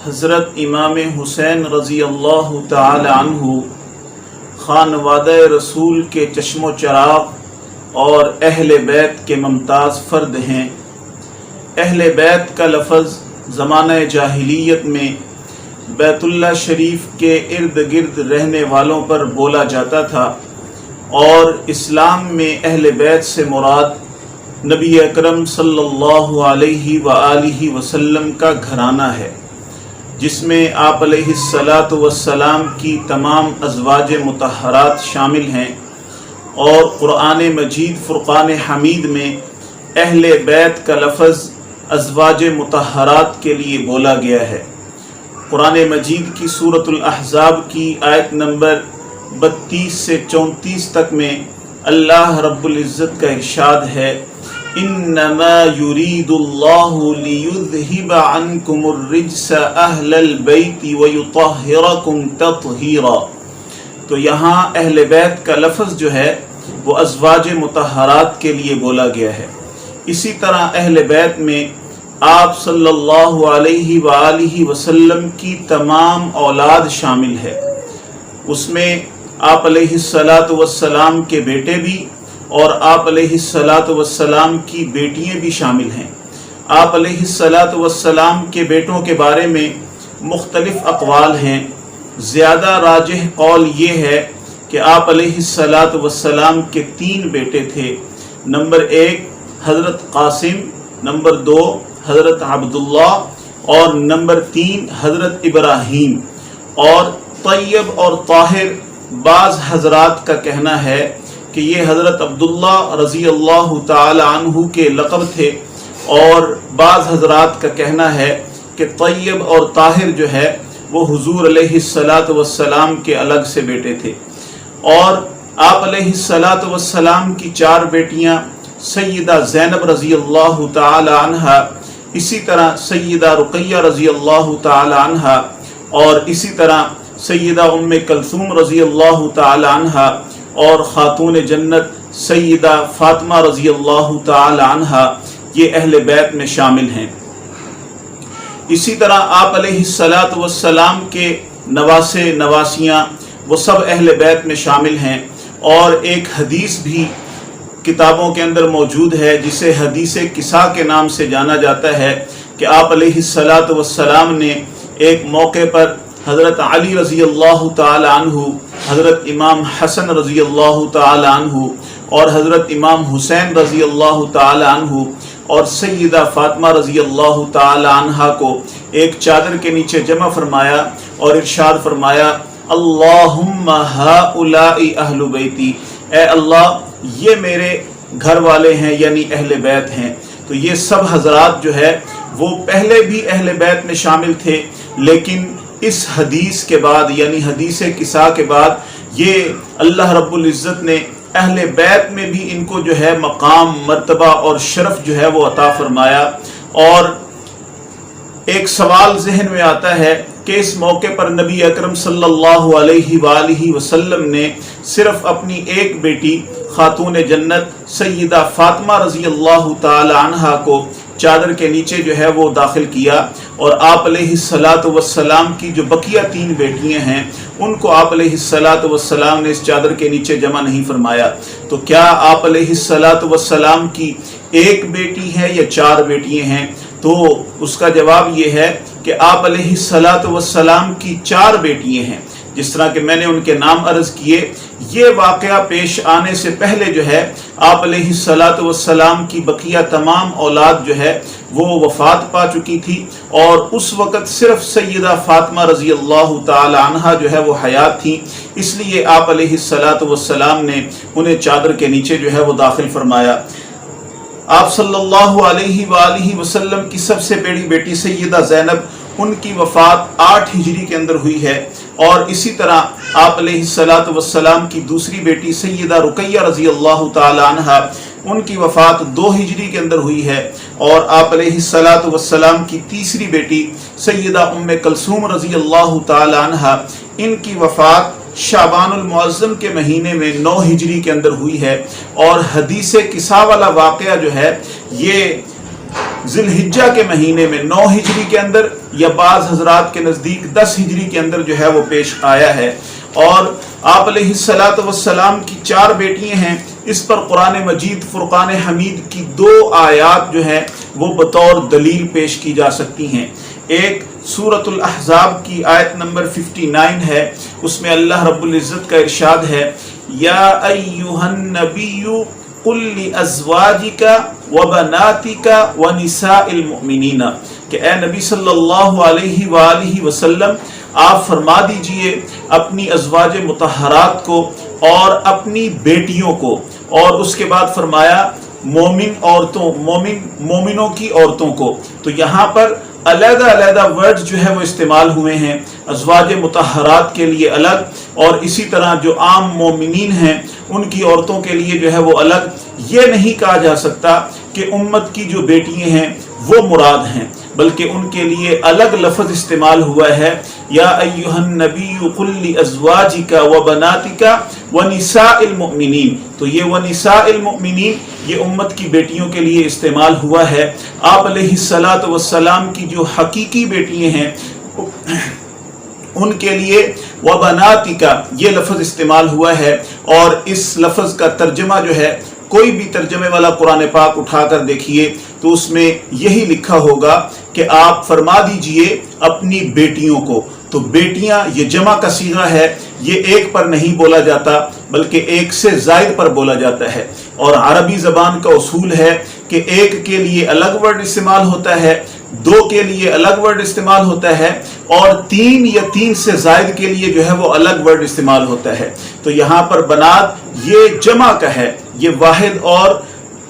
حضرت امام حسین رضی اللہ تعالی عنہ خانوادہ رسول کے چشم و چراغ اور اہل بیت کے ممتاز فرد ہیں۔ اہل بیت کا لفظ زمانہ جاہلیت میں بیت اللہ شریف کے ارد گرد رہنے والوں پر بولا جاتا تھا، اور اسلام میں اہل بیت سے مراد نبی اکرم صلی اللہ علیہ وآلہ وسلم کا گھرانہ ہے، جس میں آپ علیہ السلام کی تمام ازواج مطہرات شامل ہیں، اور قرآن مجید فرقان حمید میں اہل بیت کا لفظ ازواج مطہرات کے لیے بولا گیا ہے۔ قرآن مجید کی سورۃ الاحزاب کی آیت نمبر 32 سے 34 تک میں اللہ رب العزت کا ارشاد ہے، انما یرید اللہ لیذہب عنکم الرجس اہل البیت ویطہرکم تطہیرا۔ تو یہاں اہل بیت کا لفظ جو ہے وہ ازواج مطہرات کے لیے بولا گیا ہے۔ اسی طرح اہل بیت میں آپ صلی اللہ علیہ وآلہ وسلم کی تمام اولاد شامل ہے۔ اس میں آپ علیہ السلام کے بیٹے بھی اور آپ علیہ السلام کی بیٹیاں بھی شامل ہیں۔ آپ علیہ السلام کے بیٹوں کے بارے میں مختلف اقوال ہیں۔ زیادہ راجح قول یہ ہے کہ آپ علیہ السلام کے 3 بیٹے تھے۔ نمبر 1 حضرت قاسم، نمبر 2 حضرت عبداللہ، اور نمبر 3 حضرت ابراہیم۔ اور طیب اور طاہر بعض حضرات کا کہنا ہے کہ یہ حضرت عبداللہ رضی اللہ تعالی عنہ کے لقب تھے، اور بعض حضرات کا کہنا ہے کہ طیب اور طاہر جو ہے وہ حضور علیہ السلام کے الگ سے بیٹے تھے۔ اور آپ علیہ السلام کی 4 بیٹیاں سیدہ زینب رضی اللہ تعالی عنہا، اسی طرح سیدہ رقیہ رضی اللہ تعالی عنہا، اور اسی طرح سیدہ ام کلثوم رضی اللہ تعالی عنہا، اور خاتون جنت سیدہ فاطمہ رضی اللہ تعالی عنہا، یہ اہل بیت میں شامل ہیں۔ اسی طرح آپ علیہ السلام کے نواسے نواسیاں وہ سب اہل بیت میں شامل ہیں۔ اور ایک حدیث بھی کتابوں کے اندر موجود ہے جسے حدیث کسا کے نام سے جانا جاتا ہے، کہ آپ علیہ السلام نے ایک موقع پر حضرت علی رضی اللہ تعالی عنہ، حضرت امام حسن رضی اللہ تعالی عنہ، اور حضرت امام حسین رضی اللہ تعالی عنہ، اور سیدہ فاطمہ رضی اللہ تعالی عنہ کو ایک چادر کے نیچے جمع فرمایا اور ارشاد فرمایا، اللہم ہؤلاء اہل بیتی، اے اللہ یہ میرے گھر والے ہیں، یعنی اہل بیت ہیں۔ تو یہ سب حضرات جو ہے وہ پہلے بھی اہل بیت میں شامل تھے، لیکن اس حدیث کے بعد یعنی حدیث کسا کے بعد یہ اللہ رب العزت نے اہل بیت میں بھی ان کو جو ہے مقام، مرتبہ اور شرف جو ہے وہ عطا فرمایا۔ اور ایک سوال ذہن میں آتا ہے کہ اس موقع پر نبی اکرم صلی اللہ علیہ وآلہ وسلم نے صرف اپنی ایک بیٹی خاتون جنت سیدہ فاطمہ رضی اللہ تعالی عنہا کو چادر کے نیچے جو ہے وہ داخل کیا، اور آپ علیہ السلام کی جو بقیہ 3 بیٹیاں ہیں ان کو آپ علیہ السلام نے اس چادر کے نیچے جمع نہیں فرمایا۔ تو کیا آپ علیہ السلام کی ایک بیٹی ہے یا 4 بیٹیاں ہیں؟ تو اس کا جواب یہ ہے کہ آپ علیہ السلام کی 4 بیٹیاں ہیں، جس طرح کہ میں نے ان کے نام عرض کیے۔ یہ واقعہ پیش آنے سے پہلے جو ہے آپ علیہ السلام کی بقیہ تمام اولاد جو ہے وہ وفات پا چکی تھی، اور اس وقت صرف سیدہ فاطمہ رضی اللہ تعالی عنہا جو ہے وہ حیات تھی، اس لیے آپ علیہ السلام نے انہیں چادر کے نیچے جو ہے وہ داخل فرمایا۔ آپ صلی اللہ علیہ وآلہ وسلم کی سب سے بڑی بیٹی سیدہ زینب، ان کی وفات 8 ہجری کے اندر ہوئی ہے، اور اسی طرح آپ علیہ السلام کی دوسری بیٹی سیدہ رقیہ رضی اللہ تعالی عنہا، ان کی وفات 2 ہجری کے اندر ہوئی ہے، اور آپ علیہ السلام کی تیسری بیٹی سیدہ ام کلثوم رضی اللہ تعالی عنہا، ان کی وفات شعبان المعظم کے مہینے میں 9 ہجری کے اندر ہوئی ہے۔ اور حدیث کسا والا واقعہ جو ہے یہ ذی الحجہ کے مہینے میں 9 ہجری کے اندر یا بعض حضرات کے نزدیک 10 ہجری کے اندر جو ہے وہ پیش آیا ہے۔ اور آپ علیہ الصلوۃ والسلام کی 4 بیٹیاں ہیں۔ اس پر قرآن مجید فرقان حمید کی 2 آیات جو ہیں وہ بطور دلیل پیش کی جا سکتی ہیں۔ ایک سورۃ الاحزاب کی آیت نمبر 59 ہے، اس میں اللہ رب العزت کا ارشاد ہے، یا ایھا النبی قل لازواجک وبناتک ونساء المؤمنین، کہ اے نبی صلی اللہ علیہ وآلہ وسلم آپ فرما دیجئے اپنی ازواج مطہرات کو اور اپنی بیٹیوں کو، اور اس کے بعد فرمایا مومنوں کی عورتوں کو۔ تو یہاں پر علیحدہ علیحدہ ورڈ جو ہے وہ استعمال ہوئے ہیں، ازواج مطہرات کے لیے الگ، اور اسی طرح جو عام مومنین ہیں ان کی عورتوں کے لیے جو ہے وہ الگ۔ یہ نہیں کہا جا سکتا کہ امت کی جو بیٹیاں ہیں وہ مراد ہیں، بلکہ ان کے لیے الگ لفظ استعمال ہوا ہے، یا ایھا النبی قل لازواجک وبناتک ونساء المؤمنین۔ تو یہ ونساء المؤمنین یہ امت کی بیٹیوں کے لیے استعمال ہوا ہے۔ آپ علیہ الصلوۃ والسلام کی جو حقیقی بیٹیاں ہیں ان کے لیے وبناتک یہ لفظ استعمال ہوا ہے، اور اس لفظ کا ترجمہ جو ہے کوئی بھی ترجمے والا قرآن پاک اٹھا کر دیکھیے تو اس میں یہی لکھا ہوگا کہ آپ فرما دیجئے اپنی بیٹیوں کو۔ تو بیٹیاں یہ جمع کا صیغہ ہے، یہ ایک پر نہیں بولا جاتا بلکہ ایک سے زائد پر بولا جاتا ہے، اور عربی زبان کا اصول ہے کہ ایک کے لیے الگ ورڈ استعمال ہوتا ہے، 2 کے لیے الگ ورڈ استعمال ہوتا ہے، اور 3 یا 3 سے زائد کے لیے جو ہے وہ الگ ورڈ استعمال ہوتا ہے۔ تو یہاں پر بنات یہ جمع کا ہے، یہ واحد اور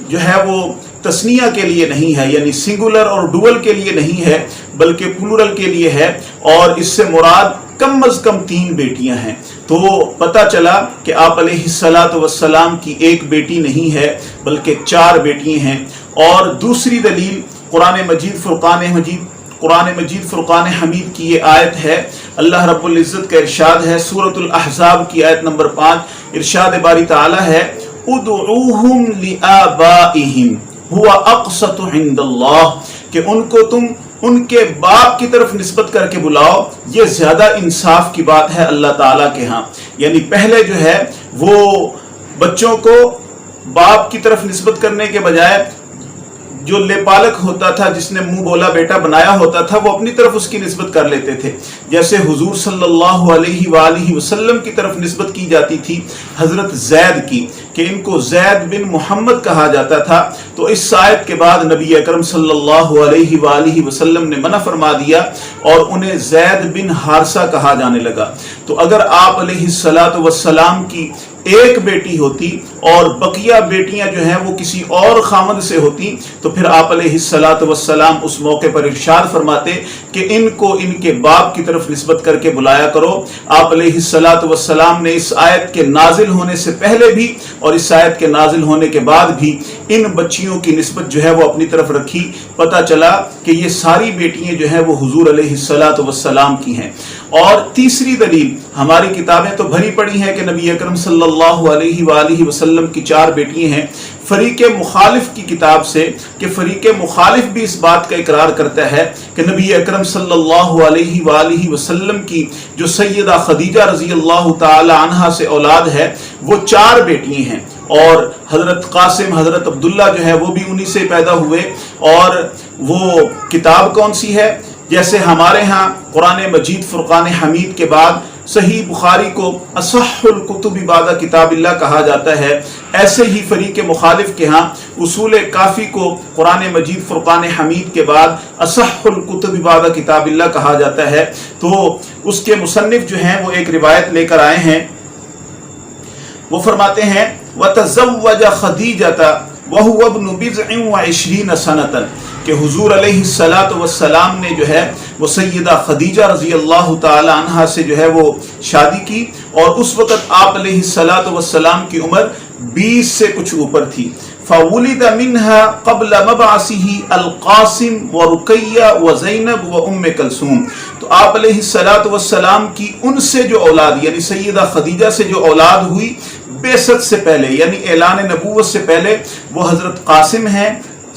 جو ہے وہ تثنیہ کے لیے نہیں ہے، یعنی سنگولر اور ڈوئل کے لیے نہیں ہے بلکہ پلورل کے لیے ہے، اور اس سے مراد کم از کم 3 بیٹیاں ہیں۔ تو پتہ چلا کہ آپ علیہ الصلوۃ والسلام کی ایک بیٹی نہیں ہے بلکہ 4 بیٹیاں ہیں۔ اور دوسری دلیل قرآن مجید فرقان حمید کی یہ آیت ہے، اللہ رب العزت کا ارشاد ہے، سورۃ الاحزاب کی آیت نمبر 5، ارشاد باری تعالی ہے، ادعوہم لآبائہم هو اقسط عند اللہ، کہ ان کو تم ان کے باپ کی طرف نسبت کر کے بلاؤ، یہ زیادہ انصاف کی بات ہے اللہ تعالیٰ کے ہاں۔ یعنی پہلے جو ہے وہ بچوں کو باپ کی طرف نسبت کرنے کے بجائے جو لے پالک ہوتا تھا، جس نے منہ بولا بیٹا بنایا ہوتا تھا، وہ اپنی طرف اس کی نسبت کر لیتے تھے۔ جیسے حضور صلی اللہ علیہ وآلہ وسلم کی طرف نسبت کی جاتی تھی حضرت زید کی، کہ ان کو زید بن محمد کہا جاتا تھا۔ تو اس آیت کے بعد نبی اکرم صلی اللہ علیہ وآلہ وسلم نے منع فرما دیا اور انہیں زید بن حارثہ کہا جانے لگا۔ تو اگر آپ علیہ الصلوۃ والسلام کی ایک بیٹی ہوتی اور بقیہ بیٹیاں جو ہیں وہ کسی اور خامد سے ہوتی تو پھر آپ علیہ الصلوۃ والسلام اس موقع پر ارشاد فرماتے کہ ان کو ان کے باپ کی طرف نسبت کر کے بلایا کرو۔ آپ علیہ الصلوۃ والسلام نے اس آیت کے نازل ہونے سے پہلے بھی اور اس آیت کے نازل ہونے کے بعد بھی ان بچیوں کی نسبت جو ہے وہ اپنی طرف رکھی۔ پتہ چلا کہ یہ ساری بیٹیاں جو ہیں وہ حضور علیہ الصلوۃ والسلام کی ہیں۔ اور تیسری دلیل، ہماری کتابیں تو بھری پڑی ہیں کہ نبی اکرم صلی اللہ علیہ وآلہ وسلم کی 4 بیٹیاں ہیں، فریق مخالف کی کتاب سے، کہ فریق مخالف بھی اس بات کا اقرار کرتا ہے کہ نبی اکرم صلی اللہ علیہ وآلہ وسلم کی جو سیدہ خدیجہ رضی اللہ تعالی عنہا سے اولاد ہے وہ 4 بیٹیاں ہیں، اور حضرت قاسم حضرت عبداللہ جو ہے وہ بھی انہی سے پیدا ہوئے۔ اور وہ کتاب کون سی ہے؟ جیسے ہمارے ہاں قرآن مجید فرقان حمید کے بعد صحیح بخاری کو اصح الکتب بعد کتاب اللہ کہا جاتا ہے، ایسے ہی فریق مخالف کے ہاں اصول کافی کو قرآن مجید فرقان حمید کے بعد اصح الکتب بعد کتاب اللہ کہا جاتا ہے۔ تو اس کے مصنف جو ہیں وہ ایک روایت لے کر آئے ہیں، وہ فرماتے ہیں وَتَزَوَّجَ خَدِیجَةَ وَهُوَ ابْنُ بِضْعٍ وَعِشْرِينَ سَنَةً، کہ حضور علیہ الصلوۃ والسلام نے جو ہے وہ سیدہ خدیجہ رضی اللہ تعالی عنہا سے جو ہے وہ شادی کی، اور اس وقت آپ علیہ الصلوۃ والسلام کی عمر 20 سے کچھ اوپر تھی۔ فَوُلِدَ مِنْهَا قَبْلَ مَبْعَثِهِ الْقَاسِمُ وَرُقَيَّةُ وَزَيْنَبُ وَأُمُّ كُلْثُوم، تو آپ علیہ الصلوۃ والسلام کی ان سے جو اولاد یعنی سیدہ خدیجہ سے جو اولاد ہوئی بعثت سے پہلے، یعنی اعلان نبوت سے پہلے، وہ حضرت قاسم ہیں،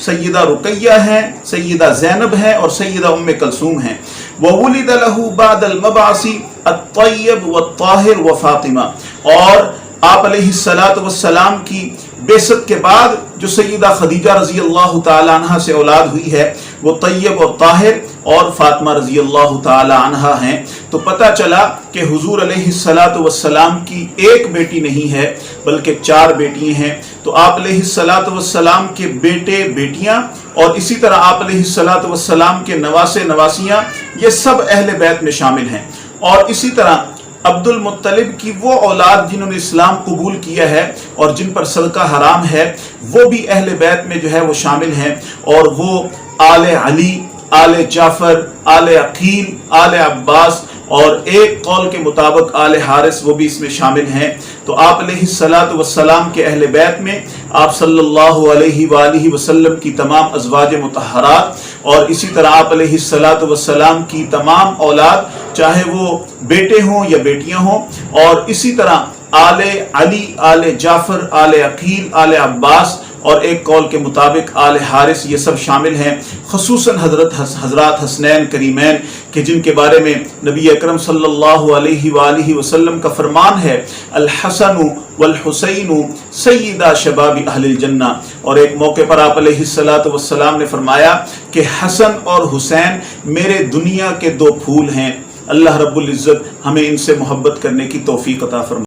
سیدہ رقیہ ہیں، سیدہ زینب ہیں اور سیدہ ام کلثوم ہیں۔ وولد له بعد المبعث الطیب والطاہر وفاطمہ، اور آپ علیہ السلام کی بعثت کے بعد جو سیدہ خدیجہ رضی اللہ تعالی عنہ سے اولاد ہوئی ہے وہ طیب اور طاہر اور فاطمہ رضی اللہ تعالی عنہ ہیں۔ تو پتہ چلا کہ حضور علیہ السلام کی ایک بیٹی نہیں ہے بلکہ 4 بیٹی ہیں۔ تو آپ علیہ السلام کے بیٹے بیٹیاں اور اسی طرح آپ علیہ السلام کے نواسے نواسیاں یہ سب اہل بیت میں شامل ہیں۔ اور اسی طرح عبد المطلب کی وہ اولاد جنہوں نے اسلام قبول کیا ہے اور جن پر صدقہ حرام ہے وہ بھی اہل بیت میں جو ہے وہ شامل ہیں، اور وہ آل علی، آل جعفر، آل عقیل، آل عباس اور ایک قول کے مطابق آل حارث وہ بھی اس میں شامل ہیں۔ تو آپ علیہ السلام کے اہل بیت میں آپ صلی اللہ علیہ وآلہ وسلم کی تمام ازواج مطہرات اور اسی طرح آپ علیہ السلام کی تمام اولاد چاہے وہ بیٹے ہوں یا بیٹیاں ہوں، اور اسی طرح آل علی، آل جعفر، آل عقیل، آل عباس اور ایک قول کے مطابق آل حارث یہ سب شامل ہیں، خصوصاً حضرات حسنین کریمین کہ جن کے بارے میں نبی اکرم صلی اللہ علیہ وآلہ وسلم کا فرمان ہے الحسن والحسین سیدہ شباب اہل الجنہ۔ اور ایک موقع پر آپ علیہ السلام نے فرمایا کہ حسن اور حسین میرے دنیا کے 2 پھول ہیں۔ اللہ رب العزت ہمیں ان سے محبت کرنے کی توفیق عطا فرمائے۔